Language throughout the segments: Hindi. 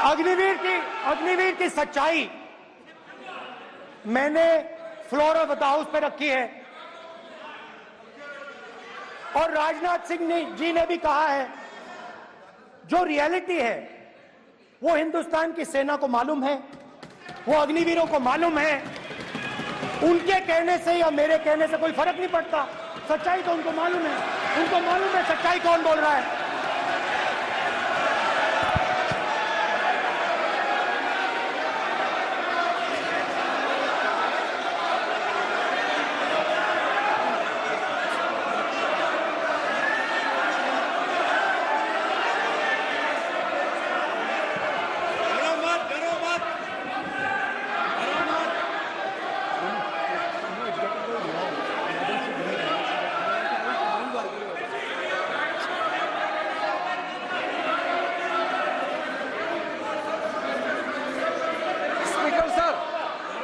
अग्निवीर की सच्चाई मैंने फ्लोर ऑफ द हाउस पे रखी है और राजनाथ सिंह जी ने भी कहा है। जो रियलिटी है वो हिंदुस्तान की सेना को मालूम है, वो अग्निवीरों को मालूम है। उनके कहने से या मेरे कहने से कोई फर्क नहीं पड़ता, सच्चाई तो उनको मालूम है। उनको मालूम है सच्चाई कौन बोल रहा है।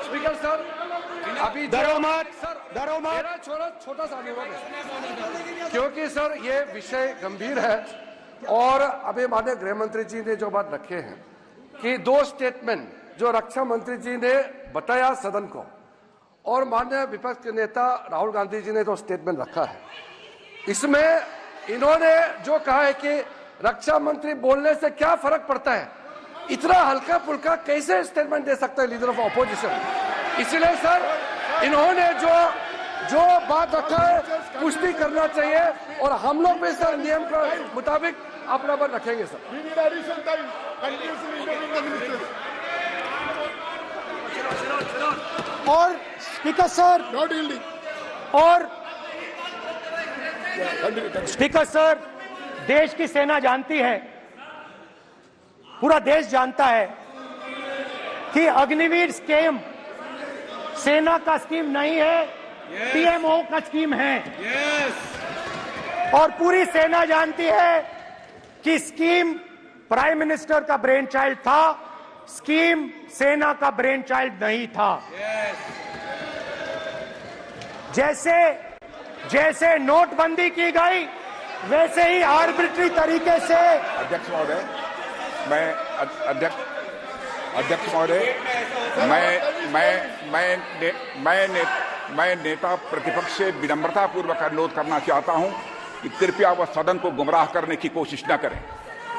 स्पीकर सर, अभी मेरा छोटा सा अनुरोध है, क्योंकि सर ये विषय गंभीर है और अभी माननीय गृह मंत्री जी ने जो बात रखे हैं कि दो स्टेटमेंट जो रक्षा मंत्री जी ने बताया सदन को और माननीय विपक्ष के नेता राहुल गांधी जी ने जो स्टेटमेंट रखा है, इसमें इन्होंने जो कहा है कि रक्षा मंत्री बोलने से क्या फर्क पड़ता है, इतना हल्का फुल्का कैसे स्टेटमेंट दे सकता है लीडर ऑफ ऑपोजिशन। इसलिए सर इन्होंने जो बात रखा है पुष्टि करना चाहिए और हम लोग भी सर नियम के मुताबिक अपना बात रखेंगे सर। और स्पीकर सर स्पीकर सर, देश की सेना जानती है, पूरा देश जानता है कि अग्निवीर स्कीम सेना का स्कीम नहीं है, पीएमओ का स्कीम है। और पूरी सेना जानती है कि स्कीम प्राइम मिनिस्टर का ब्रेन चाइल्ड था, स्कीम सेना का ब्रेन चाइल्ड नहीं था। जैसे नोटबंदी की गई वैसे ही आर्बिट्री तरीके से। अध्यक्ष महोदय, अध्यक्ष महोदय, मैं नेता प्रतिपक्ष से विनम्रता पूर्वक अनुरोध करना चाहता हूं कि कृपया वह सदन को गुमराह करने की कोशिश न करें।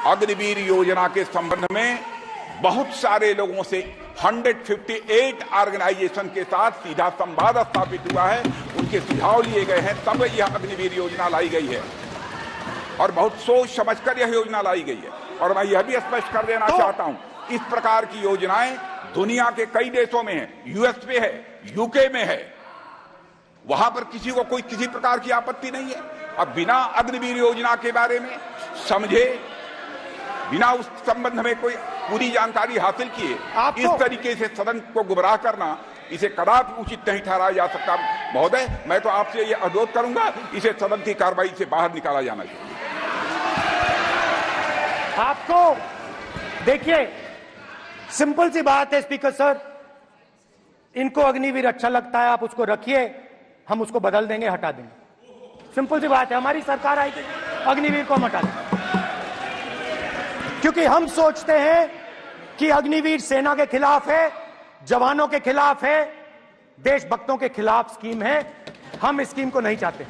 अग्निवीर योजना के संबंध में बहुत सारे लोगों से 158 ऑर्गेनाइजेशन के साथ सीधा संवाद स्थापित हुआ है, उनके सुझाव लिए गए हैं, तब यह अग्निवीर योजना लाई गई है और बहुत सोच समझकर यह योजना लाई गई है। और मैं यह भी स्पष्ट कर देना चाहता हूं, इस प्रकार की योजनाएं दुनिया के कई देशों में है, यूएस में है, यूके में है, वहां पर किसी को कोई किसी प्रकार की आपत्ति नहीं है। अब बिना अग्निवीर योजना के बारे में समझे, बिना उस संबंध में कोई पूरी जानकारी हासिल किए इस तरीके से सदन को गुमराह करना, इसे कदापि उचित नहीं ठहराया जा सकता। महोदय, मैं तो आपसे यह अनुरोध करूंगा, इसे सदन की कार्रवाई से बाहर निकाला जाना चाहिए। आपको देखिए, सिंपल सी बात है स्पीकर सर, इनको अग्निवीर अच्छा लगता है, आप उसको रखिए, हम उसको बदल देंगे, हटा देंगे। सिंपल सी बात है, हमारी सरकार आई थी, अग्निवीर को हम हटा देंगे, क्योंकि हम सोचते हैं कि अग्निवीर सेना के खिलाफ है, जवानों के खिलाफ है, देशभक्तों के खिलाफ स्कीम है। हम इस स्कीम को नहीं चाहते।